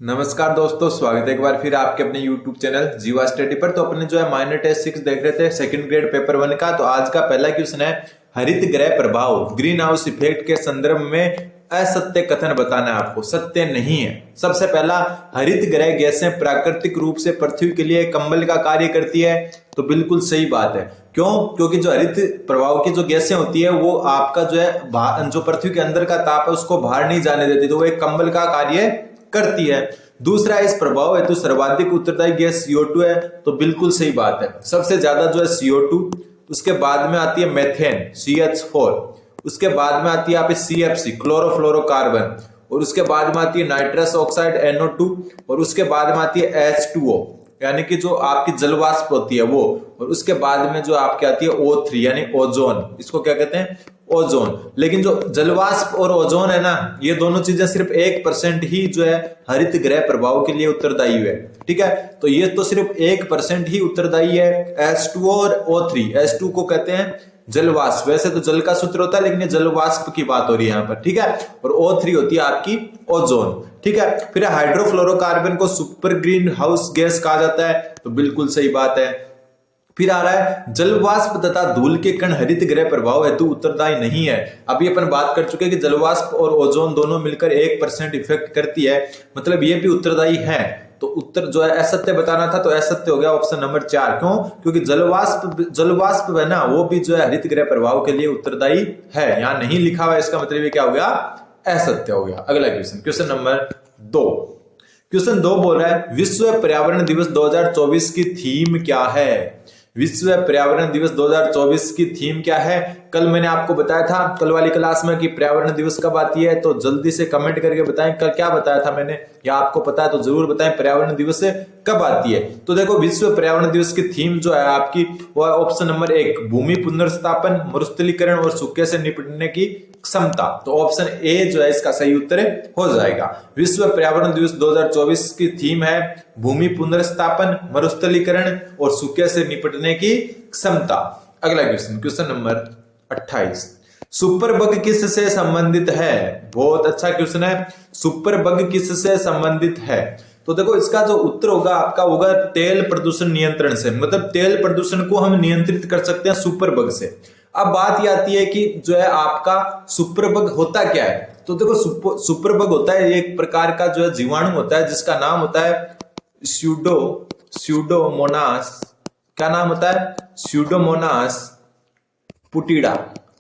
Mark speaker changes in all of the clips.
Speaker 1: नमस्कार दोस्तों, स्वागत है एक बार फिर आपके अपने YouTube चैनल जीवा स्टडी पर। तो अपने जो है माइनर टेस्ट 6 देख रहे थे सेकंड ग्रेड पेपर 1 का। तो आज का पहला क्वेश्चन है, हरित गृह प्रभाव ग्रीन हाउस इफेक्ट के संदर्भ में असत्य कथन बताना है आपको। सत्य नहीं है। सबसे पहला, हरित गृह गैसें प्राकृतिक रूप से पृथ्वी के लिए कंबल का कार्य करती है। तो बिल्कुल सही बात है। क्यों? क्योंकि जो हरित प्रभाव की जो गैसें होती है वो आपका जो है जो पृथ्वी के अंदर का ताप है उसको बाहर नहीं जाने देती, तो वो एक कंबल का कार्य करती है। दूसरा, इस प्रभाव हेतु सर्वाधिक उत्तरदायी गैस CO2 है। तो बिल्कुल सही बात है। सबसे ज्यादा जो है CO2, उसके बाद में आती है मेथेन CH4, उसके बाद में आती है आप CFC क्लोरोफ्लोरोकार्बन, और उसके बाद में आती है नाइट्रस ऑक्साइड NO2, और उसके बाद में आती है H2O यानी कि जो आपकी जलवाष्प होती है वो, और उसके बाद में जो आपकी आती है O3 यानी ओजोन। इसको क्या कहते हैं? ओजोन। लेकिन जो जलवाष्प और ओजोन है ना, ये दोनों चीजें सिर्फ 1% ही जो है हरित गृह प्रभाव के लिए उत्तरदायी है। ठीक है, तो ये तो सिर्फ 1% ही उत्तरदायी है। H2O और O3, H2 को कहते हैं जलवाष्प। वैसे तो जल का सूत्र होता है, लेकिन ये जलवाष्प की बात हो रही है यहाँ पर। ठीक है, और O3 होती है आपकी ओजोन। ठीक है, फिर हाइड्रोफ्लोरोकार्बन को सुपर ग्रीन हाउस गैस कहा जाता है। तो बिल्कुल सही बात है। फिर आ रहा है, जलवाष्प तथा धूल के कण हरित गृह प्रभाव हेतु उत्तरदायी नहीं है। अभी अपन बात कर चुके हैं कि जलवाष्प और ओजोन दोनों मिलकर 1% इफेक्ट करती है, मतलब ये भी उत्तरदायी है। तो उत्तर जो है असत्य बताना था, तो असत्य हो गया ऑप्शन नंबर 4। क्यों? क्योंकि जलवाष्प है ना, वो भी जो है हरित गृह प्रभाव के लिए उत्तरदायी है। यहां नहीं लिखा हुआ, इसका मतलब ये क्या हो गया? असत्य हो गया। अगला क्वेश्चन नंबर 2। क्वेश्चन 2 बोल रहा है, विश्व पर्यावरण दिवस 2024 की थीम क्या है? विश्व पर्यावरण दिवस 2024 की थीम क्या है? कल मैंने आपको बताया था कल वाली क्लास में कि पर्यावरण दिवस कब आती है, तो जल्दी से कमेंट करके बताएं कल क्या बताया था मैंने, या आपको पता है तो जरूर बताएं पर्यावरण दिवस कब आती है। तो देखो, विश्व पर्यावरण दिवस की थीम जो है आपकी वो है ऑप्शन नंबर 1, भूमि पुनर्स्थापन, मरुस्थलीकरण और सूखे से निपटने की क्षमता। तो ऑप्शन ए जो है इसका सही उत्तर हो जाएगा। विश्व पर्यावरण दिवस 2024 की थीम है भूमि पुनर्स्थापन, मरुस्थलीकरण और सूखे से निपटने की क्षमता। अगला क्वेश्चन नंबर 28, सुपर बग किससे संबंधित है? बहुत अच्छा क्वेश्चन है। सुपर बग किससे संबंधित है? तो देखो, इसका जो उत्तर होगा आपका होगा तेल प्रदूषण नियंत्रण से। मतलब तेल प्रदूषण को हम नियंत्रित कर सकते हैं सुपर बग से। अब बात ये आती है कि जो है आपका सुपर बग होता क्या है? तो देखो, सुपर बग होता है एक प्रकार का जो है जीवाणु होता है जिसका नाम होता है स्यूडोमोनास। क्या नाम होता है? स्यूडोमोनास पुटीडा।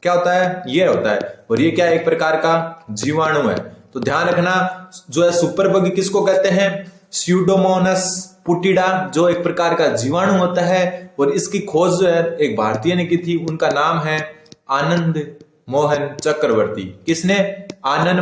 Speaker 1: क्या होता है? ये होता है। और ये क्या एक प्रकार का जीवाणु है। तो ध्यान रखना, जो है सुपर बग किसको कहते हैं? स्यूडोमोनास पुटीडा, जो एक प्रकार का जीवाणु होता है। और इसकी खोज जो है एक भारतीय ने की थी, उनका नाम है आनंद मोहन चक्रवर्ती। किसने? आनंद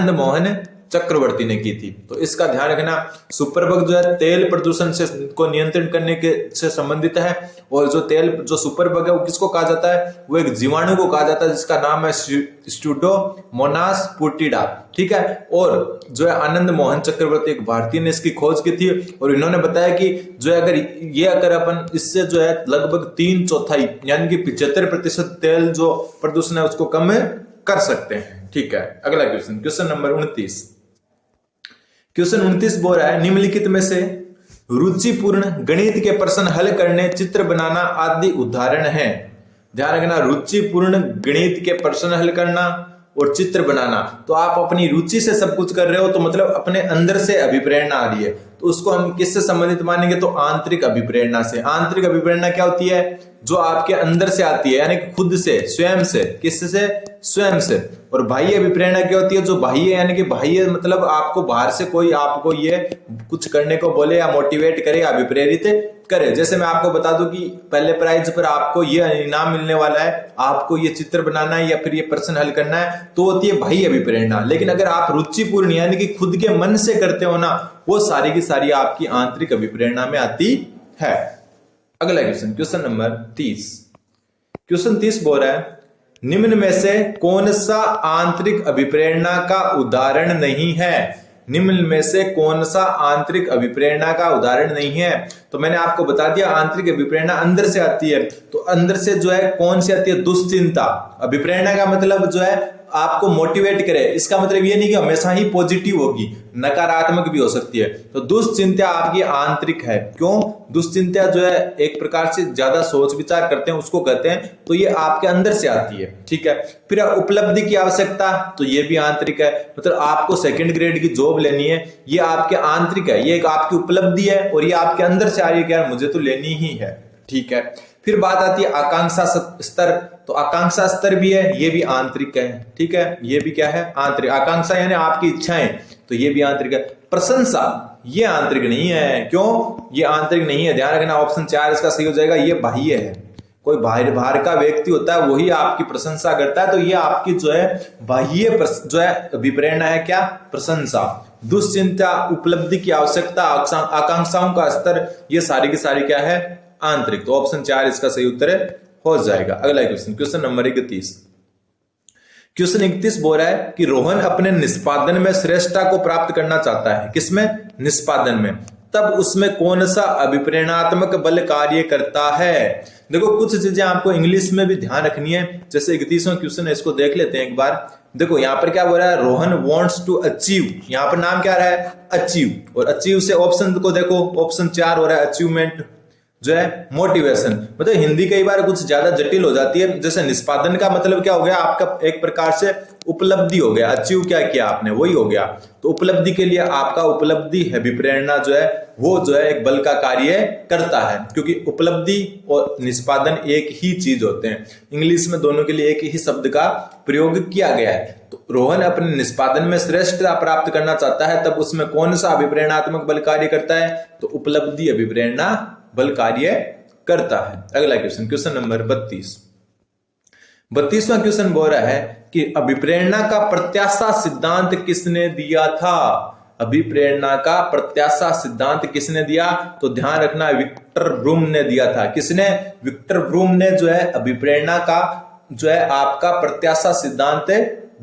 Speaker 1: मोहन चक्रवर्ती ने की थी। तो इसका ध्यान रखना, सुपर बग जो है तेल प्रदूषण से को नियंत्रण करने के से संबंधित है। और जो सुपर बग है वो किसको कहा जाता है? वो एक जीवाणु को कहा जाता है जिसका नाम है स्यूडोमोनास पुटीडा। ठीक है, और जो है आनंद मोहन चक्रवर्ती एक भारतीय ने इसकी खोज की थी। और इन्होंने बताया कि जो है अगर अपन इससे जो है लगभग 3/4 यानी कि 75% तेल जो प्रदूषण है उसको कम कर सकते हैं। ठीक है, अगला क्वेश्चन नंबर 29। क्वेश्चन 29 बोल रहा है, निम्नलिखित में से रुचिपूर्ण गणित के प्रश्न हल करने, चित्र बनाना आदि उदाहरण हैं। ध्यान रखना, रुचिपूर्ण गणित के प्रश्न हल करना और चित्र बनाना। तो आप अपनी रुचि से सब कुछ कर रहे हो, तो मतलब अपने अंदर से अभिप्रेरणा आ रही है, तो उसको हम किससे संबंधित मानेंगे? तो आंतरिक अभिप्रेरणा से। आंतरिक अभिप्रेरणा क्या होती है? जो आपके अंदर से आती है, यानी खुद से, स्वयं से। किससे? स्वयं से। और बाह्य अभिप्रेरणा क्या होती है? जो बाह्य यानी कि बाह्य मतलब आपको बाहर से कोई आपको ये कुछ करने को बोले या मोटिवेट करे या अभिप्रेरित करे। जैसे मैं आपको बता दूं कि पहले प्राइज पर आपको ये इनाम मिलने वाला है, आपको ये चित्र बनाना है या फिर ये प्रश्न हल करना है, तो होती है बाह्य अभिप्रेरणा। लेकिन अगर आप रुचिपूर्ण यानी कि खुद के मन से करते हो ना, वो सारी की सारी आपकी आंतरिक अभिप्रेरणा में आती है। अगला क्वेश्चन नंबर 30। क्वेश्चन 30 बोल रहा है, निम्न में से कौन सा आंतरिक अभिप्रेरणा का उदाहरण नहीं है? निम्न में से कौन सा आंतरिक अभिप्रेरणा का उदाहरण नहीं है? तो मैंने आपको बता दिया, आंतरिक अभिप्रेरणा अंदर से आती है। तो अंदर से जो है कौन सी आती है? दुश्चिंता। अभिप्रेरणा का मतलब जो है आपको मोटिवेट करे, इसका मतलब ये नहीं कि हमेशा ही पॉजिटिव होगी, नकारात्मक भी हो सकती है। तो दुश्चिंता आपकी आंतरिक है। क्यों? दुश्चिंता जो है एक प्रकार से ज्यादा सोच विचार करते हैं उसको कहते हैं, तो ये आपके अंदर से आती है, ठीक है। फिर उपलब्धि की आवश्यकता, तो ये भी आंतरिक है, मतलब आपको सेकंड ग्रेड की जॉब लेनी है, ये आपके आंतरिक है, ये एक आपकी उपलब्धि है और ये आपके अंदर से आ रही है कि यार मुझे तो लेनी ही है, ठीक है। फिर बात आती है आकांक्षा स्तर, तो आकांक्षा स्तर भी है, ये भी आंतरिक है, ठीक है, ये भी क्या है? आंतरिक। आकांक्षा यानी आपकी इच्छाएं, तो ये भी आंतरिक है। प्रशंसा ये आंतरिक नहीं है। क्यों ये आंतरिक नहीं है? ध्यान रखना, ऑप्शन 4 इसका सही हो जाएगा, ये बाह्य है। कोई बाहर का व्यक्ति होता है वही आपकी प्रशंसा करता है, तो ये आपकी जो है बाह्य जो है अभिप्रेरणा है, क्या? प्रशंसा। दुश्चिंता, उपलब्धि की आवश्यकता, आकांक्षाओं का स्तर, ये सारी की सारी क्या है? आंतरिक। तो ऑप्शन 4 इसका सही उत्तर हो जाएगा। अगला क्वेश्चन, क्वेश्चन नंबर 31। क्वेश्चन 31 बोल रहा है कि रोहन अपने निष्पादन में श्रेष्ठता को प्राप्त करना चाहता है। किसमें? निष्पादन में। तब उसमें कौन सा अभिप्रेरणात्मक बल कार्य करता है? देखो कुछ चीजें आपको इंग्लिश में भी ध्यान रखनी है। जैसे 31वां क्वेश्चन है, इसको देख लेते हैं एक बार। देखो यहाँ पर क्या बोल रहा है? रोहन वॉन्ट्स टू अचीव, यहाँ पर नाम क्या रहा है? अचीव। और अचीव से ऑप्शन को देखो, ऑप्शन 4 हो रहा है अचीवमेंट जो है मोटिवेशन। मतलब हिंदी कई बार कुछ ज्यादा जटिल हो जाती है। जैसे निष्पादन का मतलब क्या हो गया? आपका एक प्रकार से उपलब्धि हो गया, अचीव क्या किया आपने, वही हो गया। तो उपलब्धि के लिए आपका उपलब्धि है, अभिप्रेरणा जो है वो जो है एक बल का कार्य करता है, क्योंकि उपलब्धि और निष्पादन एक ही चीज होते हैं। इंग्लिश में दोनों के लिए एक ही शब्द का प्रयोग किया गया है। तो रोहन अपने निष्पादन में श्रेष्ठता प्राप्त करना चाहता है, तब उसमें कौन सा अभिप्रेरणात्मक बल कार्य करता है? तो उपलब्धि अभिप्रेरणा बल कार्य करता है। अगला क्वेश्चन, क्वेश्चन नंबर 32। 32वां क्वेश्चन बोल रहा है कि अभिप्रेरणा का प्रत्याशा सिद्धांत किसने दिया था? अभिप्रेरणा का प्रत्याशा सिद्धांत किसने दिया? तो ध्यान रखना, विक्टर ब्रूम ने दिया था। किसने? विक्टर ब्रूम ने जो है अभिप्रेरणा का जो है आपका प्रत्याशा सिद्धांत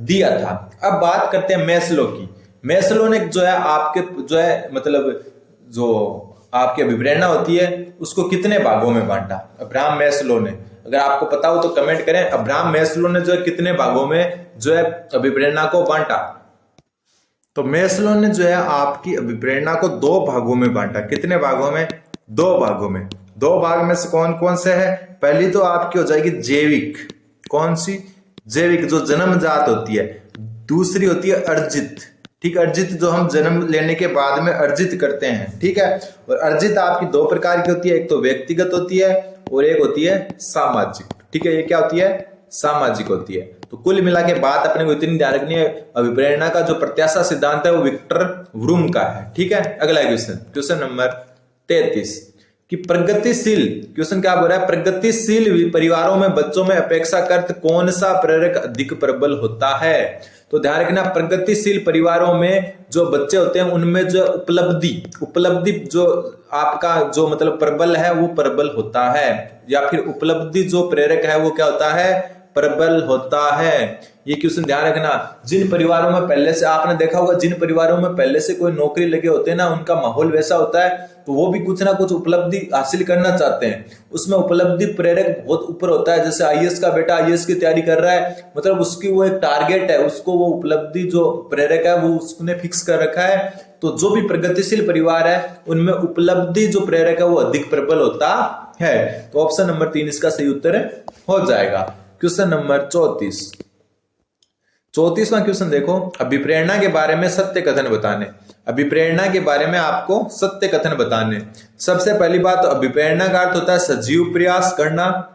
Speaker 1: दिया था। अब बात करते हैं मैस्लो की। मैस्लो ने जो है आपके जो है मतलब जो आपकी अभिप्रेरणा होती है उसको कितने भागों में बांटा? अब्राहम मैस्लो ने, अगर आपको पता हो तो कमेंट करें। अब्राहम मैस्लो ने जो है कितने भागों में जो है अभिप्रेरणा को बांटा? तो मैस्लो ने जो है आपकी अभिप्रेरणा को 2 भागों में बांटा। कितने भागों में? 2 भागों में। 2 भाग में से कौन कौन से है? पहली तो आपकी हो जाएगी जैविक। कौन सी? जैविक, जो जन्मजात होती है। दूसरी होती है अर्जित, ठीक, अर्जित जो हम जन्म लेने के बाद में अर्जित करते हैं, ठीक है। और अर्जित आपकी 2 प्रकार की होती है, एक तो व्यक्तिगत होती है और एक होती है सामाजिक, ठीक है। ये क्या होती है? सामाजिक होती है। तो कुल मिला के बात अपने को इतनी ध्यान रखनी है, अभिप्रेरणा का जो प्रत्याशा सिद्धांत है वो विक्टर ब्रूम का है, ठीक है। अगला क्वेश्चन, क्वेश्चन नंबर 33 कि प्रगतिशील, क्वेश्चन क्या बोल रहा है? प्रगतिशील परिवारों में बच्चों में अपेक्षाकृत कौन सा प्रेरक अधिक प्रबल होता है? तो ध्यान रखना, प्रगतिशील परिवारों में जो बच्चे होते हैं उनमें जो उपलब्धि जो आपका जो मतलब प्रबल है वो प्रबल होता है, या फिर उपलब्धि जो प्रेरक है वो क्या होता है? प्रबल होता है। ये क्वेश्चन ध्यान रखना। जिन परिवारों में पहले से आपने देखा होगा, जिन परिवारों में पहले से कोई नौकरी लगे होते हैं ना, उनका माहौल वैसा होता है, तो वो भी कुछ ना कुछ उपलब्धि हासिल करना चाहते हैं। उसमें उपलब्धि प्रेरक बहुत ऊपर होता है। जैसे आईएएस का बेटा आईएएस की तैयारी कर रहा है, मतलब उसकी वो एक टारगेट है, उसको वो उपलब्धि जो प्रेरक है वो उसने फिक्स कर रखा है। तो जो भी प्रगतिशील परिवार है उनमें उपलब्धि जो प्रेरक है वो अधिक प्रबल होता है। तो ऑप्शन नंबर 3 इसका सही उत्तर हो जाएगा। क्वेश्चन नंबर 34वां क्वेश्चन देखो, अभिप्रेरणा के बारे में सत्य कथन बताने। अभिप्रेरणा के बारे में आपको सत्य कथन बताने। सबसे पहली बात, तो अभिप्रेरणा का अर्थ होता है सजीव प्रयास करना।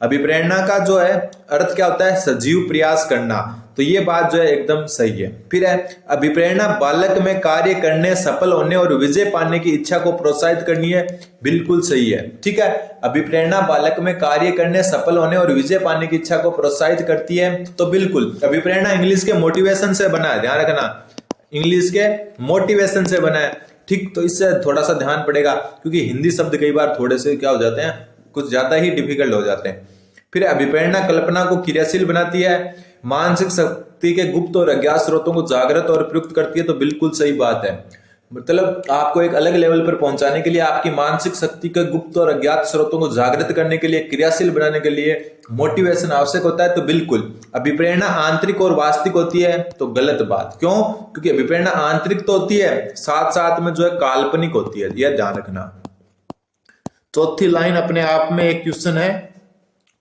Speaker 1: अभिप्रेरणा का जो है अर्थ क्या होता है? सजीव प्रयास करना। तो ये बात जो है एकदम सही है। फिर है, अभिप्रेरणा बालक में कार्य करने, सफल होने और विजय पाने की इच्छा को प्रोत्साहित करनी है। बिल्कुल सही है, ठीक है। अभिप्रेरणा बालक में कार्य करने, सफल होने और विजय पाने की इच्छा को प्रोत्साहित करती है, तो बिल्कुल। अभिप्रेरणा इंग्लिश के मोटिवेशन से बना है, ध्यान रखना, इंग्लिश के मोटिवेशन से बना है, ठीक। तो इससे थोड़ा सा ध्यान पड़ेगा, क्योंकि हिंदी शब्द कई बार थोड़े से क्या हो जाते हैं, कुछ ज्यादा ही डिफिकल्ट हो जाते हैं। फिर अभिप्रेरणा कल्पना को क्रियाशील बनाती है, मानसिक शक्ति के गुप्त और अज्ञात स्रोतों को जागृत और प्रयुक्त करती है, तो बिल्कुल सही बात है। मतलब आपको एक अलग लेवल पर पहुंचाने के लिए, आपकी मानसिक शक्ति के गुप्त और अज्ञात स्रोतों को जागृत करने के लिए, क्रियाशील बनाने के लिए मोटिवेशन आवश्यक होता है। तो बिल्कुल अभिप्रेरणा आंतरिक और वास्तविक होती है तो गलत बात। क्यों? क्योंकि अभिप्रेरणा आंतरिक तो होती है, साथ साथ में जो है काल्पनिक होती है, यह ध्यान रखना। चौथी लाइन अपने आप में एक क्वेश्चन है,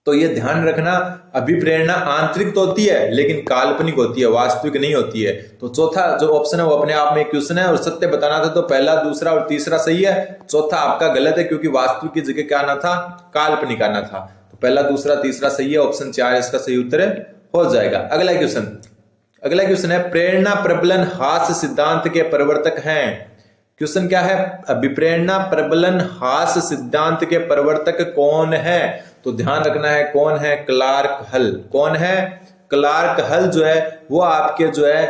Speaker 1: तो ये ध्यान रखना, अभिप्रेरणा आंतरिक तो होती है लेकिन काल्पनिक होती है, वास्तविक नहीं होती है। तो चौथा जो ऑप्शन है वो अपने आप में एक क्वेश्चन है, और सत्य बताना था तो पहला, दूसरा और तीसरा सही है, चौथा आपका गलत है क्योंकि वास्तविक की जगह क्या आना था, काल्पनिक आना था। तो पहला, दूसरा, तीसरा सही है, ऑप्शन 4 इसका सही उत्तर हो जाएगा। अगला क्वेश्चन है, प्रेरणा प्रबलन हास्य सिद्धांत के प्रवर्तक हैं। क्वेश्चन क्या है? अभिप्रेरणा प्रबलन हास्य सिद्धांत के प्रवर्तक कौन है? तो ध्यान रखना है कौन है, क्लार्क हल। कौन है? क्लार्क हल जो है वो आपके जो है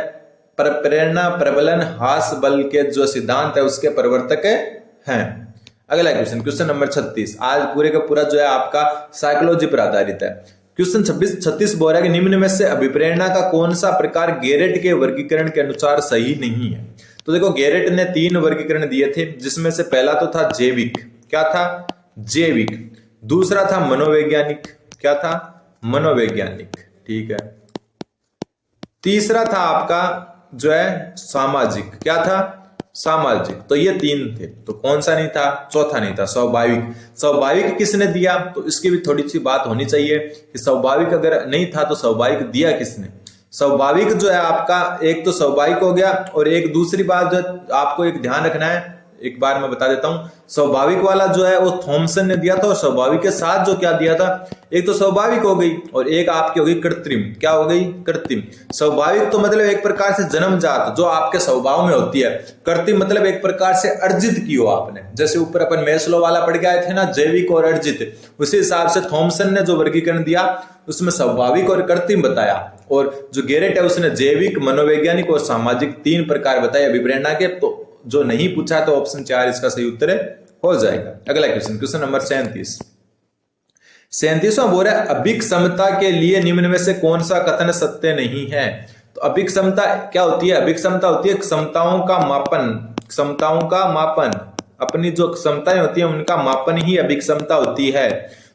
Speaker 1: प्रेरणा प्रबलन हास्य बल के जो सिद्धांत है उसके प्रवर्तक हैं। अगला क्वेश्चन नंबर 36, आज पूरे का पूरा जो है आपका साइकोलॉजी पर आधारित है। क्वेश्चन 36 बोल रहा है कि निम्न में से अभिप्रेरणा का कौन सा प्रकार गेरेट के वर्गीकरण के अनुसार सही नहीं है। तो देखो, गेरेट ने 3 वर्गीकरण दिए थे, जिसमें से पहला तो था जैविक। क्या था? जैविक। दूसरा था मनोवैज्ञानिक। क्या था? मनोवैज्ञानिक। ठीक है। तीसरा था आपका जो है सामाजिक। क्या था? सामाजिक। तो ये 3 थे, तो कौन सा नहीं था? चौथा नहीं था, स्वाभाविक। स्वाभाविक किसने दिया? तो इसकी भी थोड़ी सी बात होनी चाहिए कि स्वाभाविक अगर नहीं था तो स्वाभाविक दिया किसने? स्वाभाविक जो है आपका, एक तो स्वाभाविक हो गया, और एक दूसरी बात जो आपको एक ध्यान रखना है, एक बार मैं बता देता हूं। स्वाभाविक वाला जो है वो थॉमसन ने दिया था, और स्वाभाविक के साथ जो क्या दिया था, एक तो स्वाभाविक हो गई और एक आपकी हो गई कृत्रिम। क्या हो गई? कृत्रिम। स्वाभाविक तो मतलब एक प्रकार से जन्मजात जो आपके स्वभाव में होती है। कृत्रिम मतलब एक प्रकार से अर्जित की हो आपने, जैसे ऊपर अपन मैस्लो वाला पढ़ के आए थे ना, जैविक और अर्जित। उसी हिसाब से थॉमसन ने जो वर्गीकरण दिया उसमें स्वाभाविक और कृत्रिम बताया, और जो गेरेट है उसने जैविक, मनोवैज्ञानिक और सामाजिक 3 प्रकार बताए अभिप्रेरणा के। तो जो नहीं पूछा तो ऑप्शन 4 इसका सही उत्तर हो जाएगा। अगला क्वेश्चन नंबर 37वां बोल रहा है, अभिक्षमता के लिए निम्न में से कौन सा कथन सत्य नहीं है। तो अभिक्षमता क्या होती है? अभिक्षमता होती है क्षमताओं का मापन। क्षमताओं का मापन, अपनी जो क्षमताएं होती है उनका मापन ही अभिक्षमता होती है।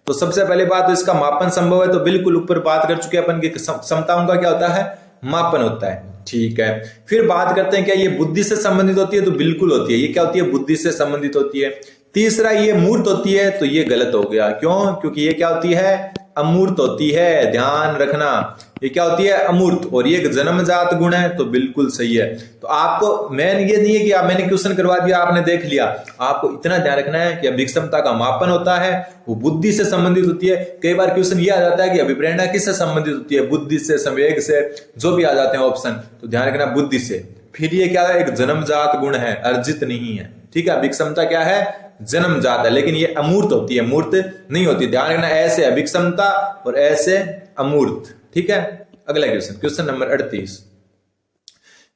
Speaker 1: तो सबसे पहली बात, तो इसका मापन संभव है, तो बिल्कुल ऊपर बात कर चुके अपन की क्षमताओं का क्या होता है? मापन होता है। ठीक है। फिर बात करते हैं क्या ये बुद्धि से संबंधित होती है? तो बिल्कुल होती है। ये क्या होती है? बुद्धि से संबंधित होती है। तीसरा, ये मूर्त होती है, तो ये गलत हो गया। क्यों? क्योंकि ये क्या होती है? अमूर्त होती है। ध्यान रखना, ये क्या होती है? अमूर्त। और ये एक जन्मजात गुण है, तो बिल्कुल सही है। तो आपको मेन ये नहीं है कि मैंने क्वेश्चन करवा दिया, आपने देख लिया। आपको इतना ध्यान रखना है कि अभिक्षमता का मापन होता है, वो बुद्धि से संबंधित होती है। कई बार क्वेश्चन ये आ जाता है कि अभिप्रेरणा किससे संबंधित होती है? बुद्धि से, संवेग से, जो भी आ जाते हैं ऑप्शन, तो ध्यान रखना बुद्धि से। फिर ये क्या है? एक जन्मजात गुण है, अर्जित नहीं है। ठीक है। अभिक्षमता क्या है? जन्मजात है, लेकिन ये अमूर्त होती है, मूर्त नहीं होती। ध्यान रखना, ऐसे अभिक्षमता और ऐसे अमूर्त। ठीक है। अगला क्वेश्चन नंबर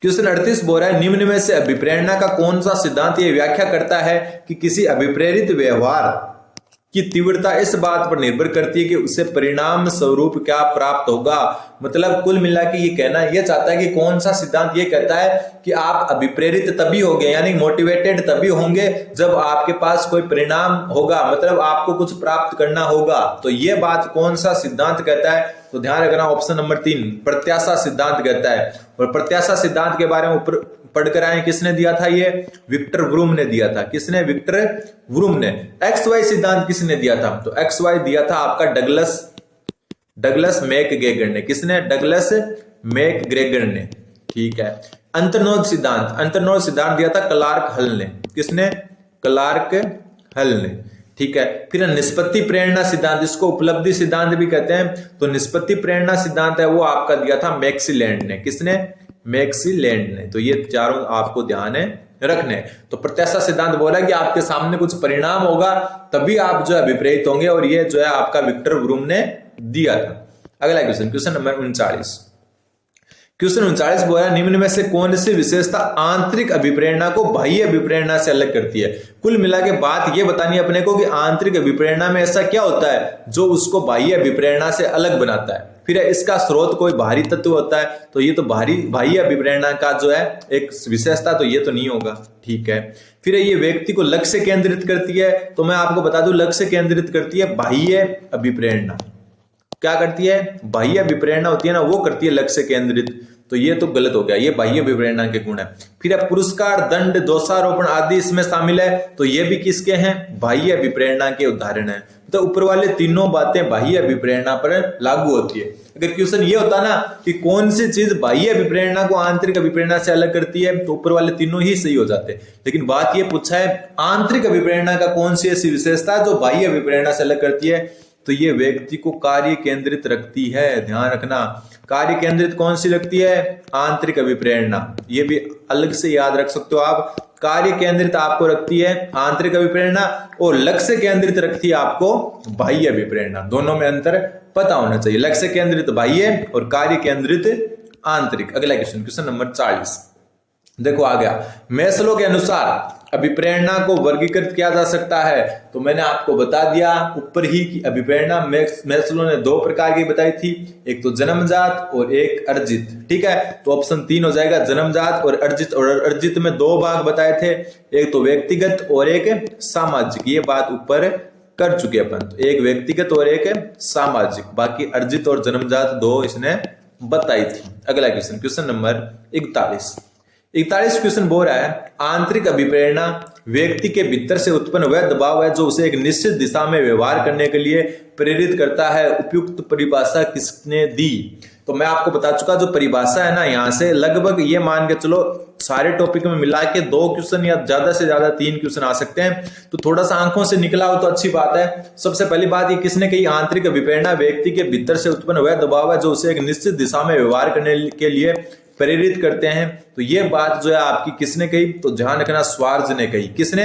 Speaker 1: 38 बोल रहा है, निम्न में से अभिप्रेरणा का कौन सा सिद्धांत ये व्याख्या करता है कि किसी अभिप्रेरित व्यवहार की तीव्रता इस बात पर निर्भर करती है कि उससे परिणाम स्वरूप क्या प्राप्त होगा। मतलब कुल मिला के ये कहना ये चाहता है कि कौन सा सिद्धांत ये कहता है कि आप अभिप्रेरित तभी होंगे, यानी मोटिवेटेड तभी होंगे जब आपके पास कोई परिणाम होगा, मतलब आपको कुछ प्राप्त करना होगा। तो ये बात कौन सा सिद्धांत कहता है? तो ध्यान रखना, ऑप्शन नंबर 3 प्रत्याशा सिद्धांत कहता है। और प्रत्याशा सिद्धांत के बारे में पढ़कर आए, किसने दिया था? ये विक्टर व्रूम ने दिया था। किसने? विक्टर व्रूम ने। XY सिद्धांत किसने दिया था? तो XY दिया था आपका डगलस मैकग्रेगर ने। किसने? डगलस मैकग्रेगर ने। ठीक है। अंतर्नोद सिद्धांत दिया था क्लार्क हल ने। किसने? क्लार्क हल ने। ठीक है। फिर निष्पत्ति प्रेरणा सिद्धांत, इसको उपलब्धि सिद्धांत भी कहते हैं। तो निष्पत्ति प्रेरणा सिद्धांत है वो आपका दिया था मैक्सीलैंड ने। किसने? मैक्सीलैंड ने। तो ये चारों आपको ध्यान रखने। तो प्रत्याशा सिद्धांत बोला कि आपके सामने कुछ परिणाम होगा तभी आप जो है अभिप्रेरित होंगे, और ये जो है आपका विक्टर व्रूम ने दिया था। अगला क्वेश्चन नंबर 39 बोला, निम्न में से कौन सी विशेषता आंतरिक अभिप्रेरणा को बाह्य अभिप्रेरणा से अलग करती है? कुल मिला के बात ये बतानी है अपने को कि आंतरिक अभिप्रेरणा में ऐसा क्या होता है जो उसको बाह्य अभिप्रेरणा से अलग बनाता है। फिर इसका स्रोत कोई बाहरी तत्व होता है, तो ये तो बाह्य अभिप्रेरणा का जो है एक विशेषता, तो ये तो नहीं होगा। ठीक है, फिर ये व्यक्ति को लक्ष्य केंद्रित करती है, तो मैं आपको बता दूं लक्ष्य केंद्रित करती है बाह्य अभिप्रेरणा। क्या करती है? बाह्य अभिप्रेरणा होती है ना, वो करती है लक्ष्य केंद्रित, तो ये तो गलत हो गया, ये बाह्य अभिप्रेरणा के गुण है। फिर पुरस्कार, दंड, दोषारोपण आदि इसमें शामिल है, तो ये भी किसके हैं? बाह्य अभिप्रेरणा के उदाहरण है। तो ऊपर वाले तीनों बातें बाह्य अभिप्रेरणा पर लागू होती है। अगर क्वेश्चन ये होता ना कि कौन सी चीज बाह्य अभिप्रेरणा को आंतरिक अभिप्रेरणा से अलग करती है, तो ऊपर वाले तीनों ही सही हो जाते, लेकिन बात ये पूछा है आंतरिक अभिप्रेरणा का कौन सी ऐसी विशेषता जो बाह्य अभिप्रेरणा से अलग करती है, तो ये व्यक्ति को कार्य केंद्रित रखती है। ध्यान रखना, कार्य केंद्रित कौन सी रखती है? आंतरिक अभिप्रेरणा। ये भी अलग से याद रख सकते हो आप, कार्य केंद्रित आपको रखती है आंतरिक अभिप्रेरणा, और लक्ष्य केंद्रित रखती है आपको बाह्य अभिप्रेरणा। दोनों में अंतर पता होना चाहिए, लक्ष्य केंद्रित बाह्य और कार्य केंद्रित आंतरिक। अगला क्वेश्चन, क्वेश्चन नंबर 40 देखो आ गया। मैस्लो के अनुसार अभिप्रेरणा को वर्गीकृत किया जा सकता है, तो मैंने आपको बता दिया ऊपर ही कि अभिप्रेरणा मैस्लो ने दो प्रकार की बताई थी, एक तो जन्मजात और एक अर्जित। ठीक है, तो ऑप्शन 3 हो जाएगा, जन्मजात और अर्जित। और अर्जित में दो भाग बताए थे, एक तो व्यक्तिगत और एक सामाजिक। ये बात ऊपर कर चुके अपन, तो एक व्यक्तिगत और एक सामाजिक, बाकी अर्जित और जन्मजात दो इसने बताई थी। अगला क्वेश्चन, क्वेश्चन नंबर 41 क्वेश्चन बोल रहा है आंतरिक अभिप्रेरणा व्यक्ति के भीतर से उत्पन्न वह दबाव है जो उसे एक निश्चित दिशा में व्यवहार करने के लिए प्रेरित करता है। उपयुक्त परिभाषा किसने दी? तो मैं आपको बता चुका, जो परिभाषा है ना, यहाँ से लगभग ये मान के चलो सारे टॉपिक में मिला के 2 क्वेश्चन या ज्यादा से ज्यादा 3 क्वेश्चन आ सकते हैं, तो थोड़ा सा आंखों से निकला हो तो अच्छी बात है। सबसे पहली बात ये किसने कही? आंतरिक अभिप्रेरणा व्यक्ति के भीतर से उत्पन्न वह दबाव है जो उसे एक निश्चित दिशा में व्यवहार करने के लिए प्रेरित करते हैं, तो ये बात जो है आपकी किसने कही? तो ध्यान रखना, स्वार्ज ने कही। किसने?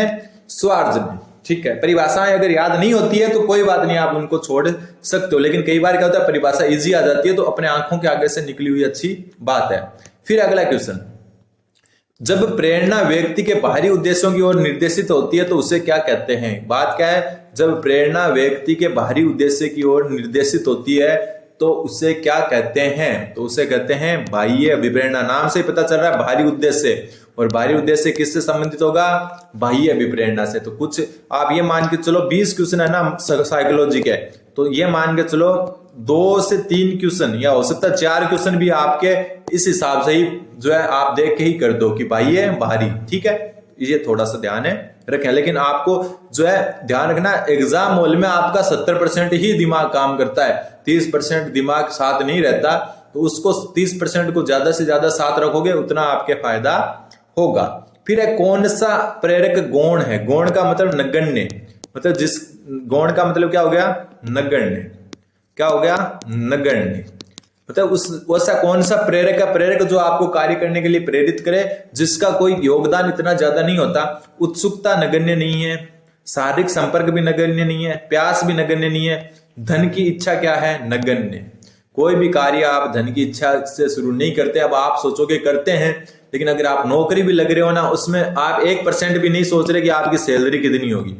Speaker 1: स्वार्ज ने। ठीक है, परिभाषाएं अगर याद नहीं होती है तो कोई बात नहीं, आप उनको छोड़ सकते हो, लेकिन कई बार क्या होता है परिभाषा इजी आ जाती है तो अपने आंखों के आगे से निकली हुई अच्छी बात है। फिर अगला क्वेश्चन, जब प्रेरणा व्यक्ति के बाहरी उद्देश्यों की ओर निर्देशित होती है तो उसे क्या कहते हैं? बात क्या है? जब प्रेरणा व्यक्ति के बाहरी उद्देश्य की ओर निर्देशित होती है तो उसे क्या कहते हैं? तो उसे कहते हैं बाह्य अभिप्रेरणा। नाम से पता चल रहा है बाहरी उद्देश्य, और बाहरी उद्देश्य किससे संबंधित होगा? बाह्य अभिप्रेरणा से। तो कुछ आप ये मान के चलो 20 क्वेश्चन है ना साइकोलॉजी के, तो ये मान के चलो 2 से 3 क्वेश्चन या हो सकता है 4 क्वेश्चन भी आपके इस हिसाब से ही जो है आप देख के ही कर दो कि बाह्य बाहरी। ठीक है, ये थोड़ा सा ध्यान है रखें, लेकिन आपको जो है ध्यान रखना एग्जाम हॉल में आपका 70% ही दिमाग काम करता है, 30% दिमाग साथ नहीं रहता, तो उसको 30% को ज्यादा से ज्यादा साथ रखोगे उतना आपके फायदा होगा। फिर है कौन सा प्रेरक गौण है? गौण का मतलब नगण्य, मतलब जिस गौण का मतलब क्या हो गया? नगण्य। क्या हो गया? नगण्य। मतलब वैसा कौन सा प्रेरक है? प्रेरक जो आपको कार्य करने के लिए प्रेरित करे, जिसका कोई योगदान इतना ज्यादा नहीं होता। उत्सुकता नगण्य नहीं है, शारीरिक संपर्क भी नगण्य नहीं है, प्यास भी नगण्य नहीं है, धन की इच्छा क्या है? नगण्य। कोई भी कार्य आप धन की इच्छा से शुरू नहीं करते। अब आप सोचोगे करते हैं, लेकिन अगर आप नौकरी भी लग रहे हो ना, उसमें आप 1% भी नहीं सोच रहे कि आपकी सैलरी कितनी होगी।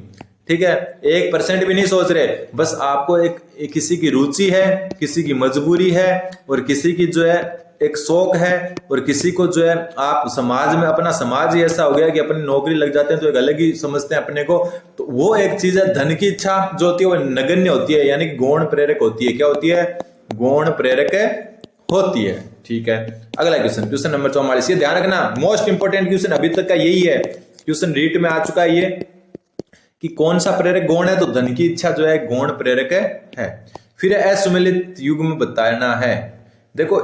Speaker 1: ठीक है, 1% भी नहीं सोच रहे, बस आपको एक किसी की रुचि है, किसी की मजबूरी है, और किसी की जो है एक शौक है, और किसी को जो है आप समाज में, अपना समाज ही ऐसा हो गया कि अपनी नौकरी लग जाते हैं तो एक अलग ही समझते हैं अपने को, तो वो एक चीज है। धन की इच्छा जो होती है वो नगण्य होती है, यानी गौण प्रेरक होती है। क्या होती है? गौण प्रेरक होती है। ठीक है, अगला क्वेश्चन, क्वेश्चन नंबर 44। ये ध्यान रखना, मोस्ट इंपोर्टेंट क्वेश्चन अभी तक का यही है, क्वेश्चन रीट में आ चुका है ये, कि कौन सा प्रेरक गौण है? तो धन की इच्छा जो है गौण प्रेरक है। फिर असुमेलित युग्म बताना है। देखो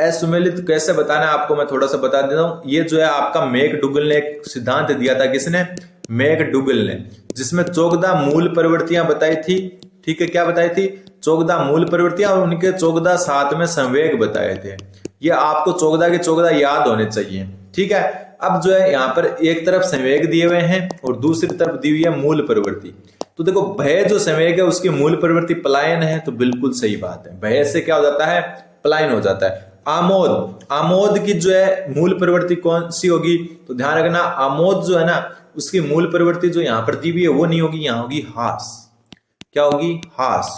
Speaker 1: असुमेलित कैसे बताना है आपको मैं थोड़ा सा बता देता हूं। ये जो है आपका मैकडूगल ने एक सिद्धांत दिया था। किसने? मैकडूगल ने, जिसमें 14 मूल प्रवृत्तियां बताई थी। ठीक है, क्या बताई थी? 14 मूल प्रवृत्तियां, और उनके 14 साथ में संवेग बताए थे। ये आपको 14 के 14 याद होने चाहिए। ठीक है, अब जो है यहाँ पर एक तरफ संवेग दिए हुए हैं और दूसरी तरफ दी हुई है मूल प्रवृत्ति। तो देखो भय जो संवेग है उसकी मूल प्रवृत्ति पलायन है, तो बिल्कुल सही बात है। भय से क्या हो जाता है? पलायन हो जाता है। आमोद, आमोद की जो है मूल प्रवृत्ति कौन सी होगी? तो ध्यान रखना, आमोद जो है ना उसकी मूल प्रवृत्ति जो यहाँ पर दी हुई है वो नहीं होगी, यहाँ होगी हास। क्या होगी? हास।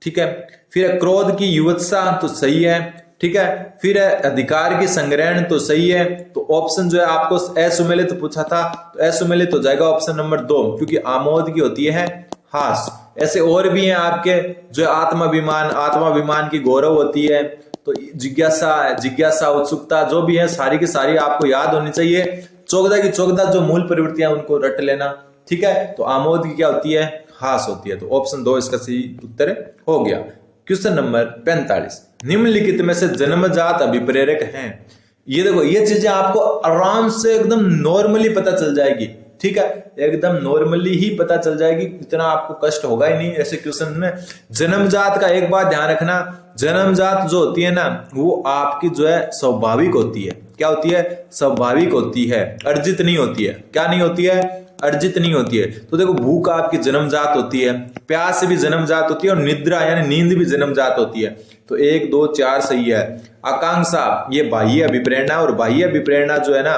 Speaker 1: ठीक है। फिर है क्रोध की युवत्सा, तो सही है, ठीक है। फिर है अधिकार की संग्रहण, तो सही है। तो ऑप्शन जो है आपको असुमेलित पूछा था, तो असुमेलित हो जाएगा ऑप्शन नंबर 2, क्योंकि आमोद की होती है हास। ऐसे और भी हैं आपके, जो आत्माभिमान की गौरव होती है, तो जिज्ञासा उत्सुकता, जो भी है सारी की सारी आपको याद होनी चाहिए। चौगदा की चौगदा जो मूल प्रवृत्तियां उनको रट लेना, ठीक है। तो आमोद की क्या होती है, हास होती है। तो ऑप्शन 2 इसका सही उत्तर हो गया। क्वेश्चन नंबर 45, निम्नलिखित में से जन्मजात अभिप्रेरक हैं। ये देखो, ये चीजें आपको आराम से एकदम नॉर्मली पता चल जाएगी, ठीक है, एकदम नॉर्मली ही पता चल जाएगी, इतना आपको कष्ट होगा ही नहीं ऐसे क्वेश्चन में। जन्मजात का एक बात ध्यान रखना, जन्मजात जो होती है ना, वो आपकी जो है स्वाभाविक होती है। क्या होती है, स्वाभाविक होती है, अर्जित नहीं होती है। क्या नहीं होती है, अर्जित नहीं होती है। तो देखो, भूख आपकी जन्मजात होती है, प्यास भी जन्मजात होती है, और निद्रा यानी नींद भी जन्मजात होती है। तो 1 2 4 सही है। आकांक्षा ये बाह्य अभिप्रेरणा, और बाह्य अभिप्रेरणा जो है ना,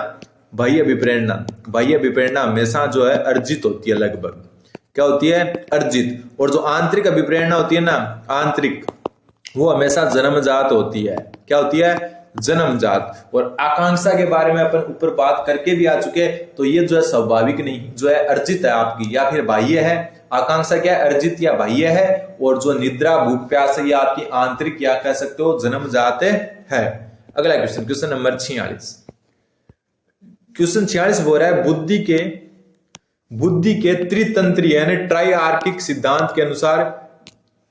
Speaker 1: बाह्य अभिप्रेरणा हमेशा जो है अर्जित होती है, लगभग क्या होती है, अर्जित। और जो आंतरिक अभिप्रेरणा होती है ना, आंतरिक, वो हमेशा जन्मजात होती है। क्या होती है, जन्मजात। और आकांक्षा के बारे में अपन ऊपर बात करके भी आ चुके, तो ये जो है स्वाभाविक नहीं, जो है अर्जित है आपकी, या फिर बाह्य है। आकांक्षा क्या है, अर्जित या बाह्य है। और जो निद्रा भूख प्यास है, ये आपकी आंतरिक, या कह सकते हो जन्मजात है। अगला क्वेश्चन, क्वेश्चन नंबर 46। क्वेश्चन 46 बोल रहा है, बुद्धि के त्रितंत्रीय यानी ट्राइआर्किक सिद्धांत के अनुसार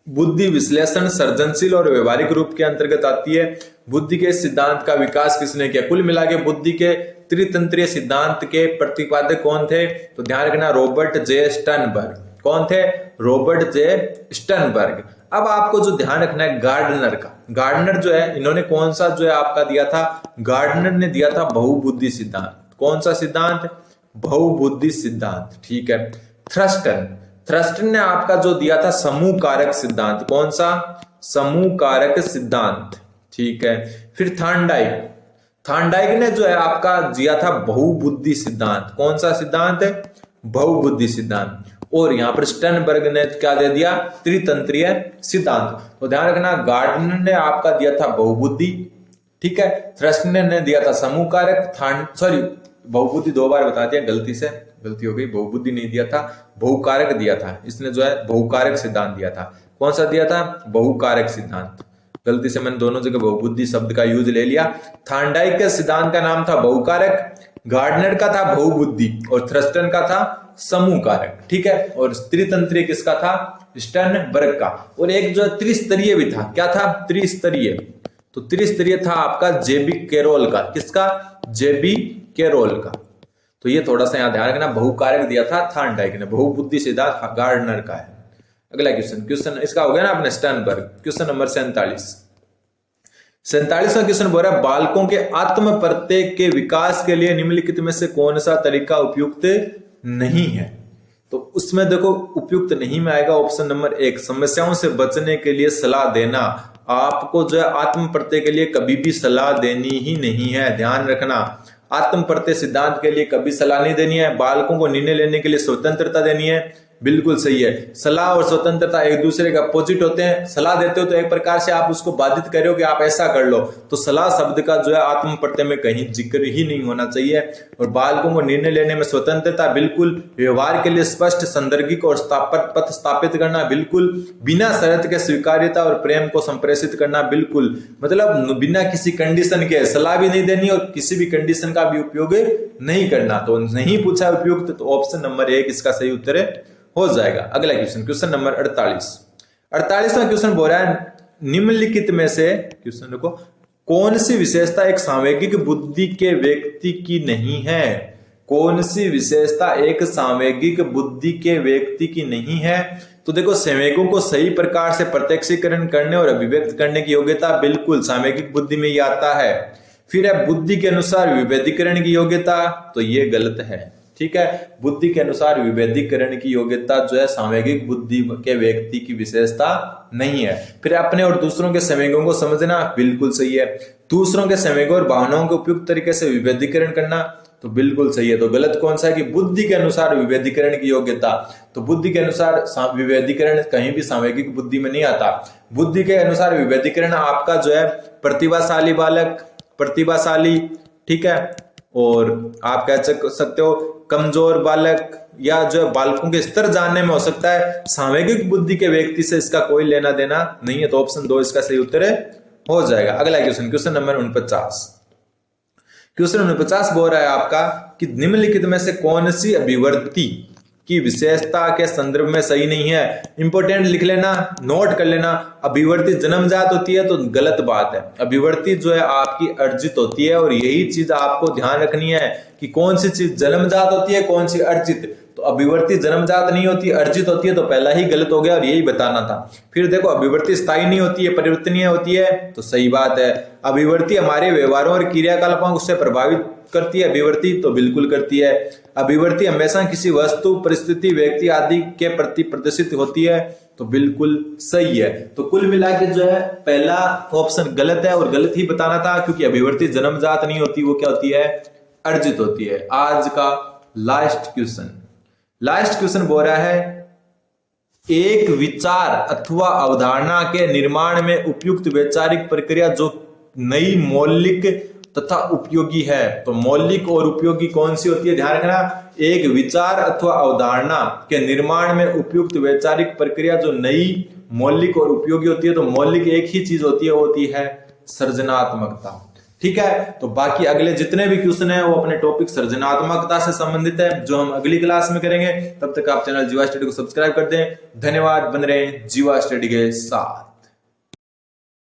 Speaker 1: बुद्धि विश्लेषण सर्जनशील और व्यवहारिक रूप के अंतर्गत आती है। बुद्धि के सिद्धांत का विकास किसने किया? कुल मिला के बुद्धि के त्रितंत्रीय सिद्धांत के प्रतिपादक कौन थे? तो ध्यान रखना, रॉबर्ट जे स्टर्नबर्ग। कौन थे? रॉबर्ट जे स्टर्नबर्ग। अब आपको जो ध्यान रखना है गार्डनर का, गार्डनर जो है, इन्होंने कौन सा जो है आपका दिया था? गार्डनर ने दिया था बहुबुद्धि सिद्धांत। कौन सा सिद्धांत? बहुबुद्धि सिद्धांत, ठीक है। थ्रस्टन ने आपका जो दिया था समूह कारक सिद्धांत। कौन सा? समूह कारक सिद्धांत, ठीक है। फिर थॉर्नडाइक ने जो है आपका दिया था बहुबुद्धि सिद्धांत। कौन सा सिद्धांत है? बहुबुद्धि सिद्धांत। और यहां पर स्टर्नबर्ग ने क्या दे दिया? त्रितंत्रीय सिद्धांत। तो ध्यान रखना, गार्डनर ने आपका दिया था बहुबुद्धि, ठीक है। थ्रस्टन ने दिया था समूह कारक, बहुबुद्धि 2 बार बता दिया, गलती हो गई, बहुबुद्धि नहीं दिया था, बहुकारक दिया था। इसने जो है बहुकारक सिद्धांत दिया था। कौन सा दिया था? बहुकारक सिद्धांत। गलती से मैंने दोनों जगह बहुबुद्धि शब्द का यूज ले लिया। थॉर्नडाइक के सिद्धांत का नाम था बहुकारक, गार्डनर का था बहुबुद्धि, और थ्रस्टन का था समूह कारक, ठीक है। और त्रितंत्रीय किसका था? स्टर्नबर्ग का। और एक जो त्रिस्तरीय भी था, क्या था? त्रिस्तरीय। तो त्रिस्तरीय था आपका जेबी कैरोल का। किसका? जेबी कैरोल का। तो ये थोड़ा सा यहां ध्यान रखना, बहुकारक दिया था थॉर्नडाइक ने, बहुबुद्धि सिद्धांत गार्डनर का है। अगला क्वेश्चन इसका हो गया ना अपने स्टर्नबर्ग। क्वेश्चन नंबर 47 का क्वेश्चन बोल रहा है, बालकों के आत्म प्रत्यय के विकास के लिए निम्नलिखित में से कौन सा तरीका उपयुक्त नहीं है? तो उसमें देखो, उपयुक्त नहीं में आएगा ऑप्शन नंबर 1, समस्याओं से बचने के लिए सलाह देना। आपको जो है आत्म प्रत्यय के लिए कभी भी सलाह देनी ही नहीं है, ध्यान रखना। आत्म प्रत्यय सिद्धांत के लिए कभी सलाह नहीं देनी है। बालकों को निर्णय लेने के लिए स्वतंत्रता देनी है, बिल्कुल सही है। सलाह और स्वतंत्रता एक दूसरे के अपोजिट होते हैं। सलाह देते हो तो एक प्रकार से आप उसको बाधित कर रहे हो कि आप ऐसा कर लो, तो सलाह शब्द का जो है आत्म प्रत्यय में कहीं जिक्र ही नहीं होना चाहिए। और बालकों को निर्णय लेने में स्वतंत्रता, बिल्कुल। व्यवहार के लिए स्पष्ट, संदर्भिक और पथ स्थापित करना, बिल्कुल। बिना शर्त के स्वीकार्यता और प्रेम को संप्रेषित करना, बिल्कुल। मतलब बिना किसी कंडीशन के सलाह भी नहीं देनी और किसी भी कंडीशन का भी उपयोग नहीं करना। तो नहीं पूछा उपयुक्त, तो ऑप्शन नंबर 1 इसका सही उत्तर हो जाएगा। अगला क्वेश्चन नंबर 48वां क्वेश्चन बोल रहा है, निम्नलिखित में से, क्वेश्चन देखो, कौन सी विशेषता एक सांवेगिक बुद्धि के व्यक्ति की नहीं है? कौन सी विशेषता एक सांवेगिक बुद्धि के व्यक्ति की नहीं है? तो देखो, संवेगों को सही प्रकार से प्रत्यक्षीकरण करने और अभिव्यक्त करने की योग्यता, बिल्कुल सांवेगिक बुद्धि में ही आता है। फिर है बुद्धि के अनुसार विभेदीकरण की योग्यता, तो ये गलत है, ठीक है। बुद्धि के अनुसार विभेदीकरण की योग्यता जो है सांवेगिक बुद्धि के व्यक्ति की विशेषता नहीं है। फिर अपने और दूसरों के संवेगों को समझना, बिल्कुल सही है। दूसरों के संवेगों और भावनाओं के उपयुक्त तरीके से विभेदीकरण करना, तो बिल्कुल सही है। तो गलत कौन सा है कि बुद्धि के अनुसार विभेदीकरण की योग्यता। तो बुद्धि के अनुसार विभेदीकरण कहीं भी सामयिक बुद्धि में नहीं आता। बुद्धि के अनुसार विभेदीकरण आपका जो है प्रतिभाशाली बालक, प्रतिभाशाली, ठीक है, और आप कह सकते हो कमजोर बालक, या जो बालकों के स्तर जानने में हो सकता है। सामयिक बुद्धि के व्यक्ति से इसका कोई लेना देना नहीं है। तो ऑप्शन 2 इसका सही उत्तर हो जाएगा। अगला क्वेश्चन, क्वेश्चन नंबर 49। क्वेश्चन 49 बोल रहा है आपका कि निम्नलिखित में से कौन सी अभिवर्ती की विशेषता के संदर्भ में सही नहीं है। इंपॉर्टेंट लिख लेना, नोट कर लेना। अभिवर्ती जन्मजात होती है तो गलत बात है। अभिवर्ती जो है आपकी अर्जित होती है, और यही चीज आपको ध्यान रखनी है कि कौन सी चीज जन्मजात होती है, कौन सी अर्जित। तो अभिवर्ती जन्मजात नहीं होती, अर्जित होती है, तो पहला ही गलत हो गया और यही बताना था। फिर देखो अभिवर्ती स्थायी नहीं होती है, परिवर्तनीय होती है, तो सही बात है। अभिवर्ती हमारे व्यवहारों और क्रियाकलापों से प्रभावित करती है अभिवर्ती, तो बिल्कुल करती है। अभिवर्ती हमेशा किसी वस्तु, परिस्थिति, व्यक्ति आदि के प्रति प्रदर्शित होती है, तो बिल्कुल सही है। तो कुल मिला के जो है पहला ऑप्शन गलत है, और गलत ही बताना था, क्योंकि अभिवर्ती जन्मजात नहीं होती, वो क्या होती है, अर्जित होती है। आज का लास्ट क्वेश्चन बोल रहा है एक विचार अथवा अवधारणा के निर्माण में उपयुक्त वैचारिक प्रक्रिया जो नई, मौलिक तथा उपयोगी है। तो मौलिक और उपयोगी कौन सी होती है, ध्यान रखना। एक विचार अथवा अवधारणा के निर्माण में उपयुक्त वैचारिक प्रक्रिया जो नई, मौलिक और उपयोगी होती है। तो मौलिक एक ही चीज होती है, वो होती है सृजनात्मकता। ठीक है, तो बाकी अगले जितने भी क्वेश्चन है वो अपने टॉपिक सृजनात्मकता से संबंधित है, जो हम अगली क्लास में करेंगे। तब तक आप चैनल जीवा स्टडी को सब्सक्राइब कर दें। धन्यवाद, बन रहे जीवा स्टडी के साथ।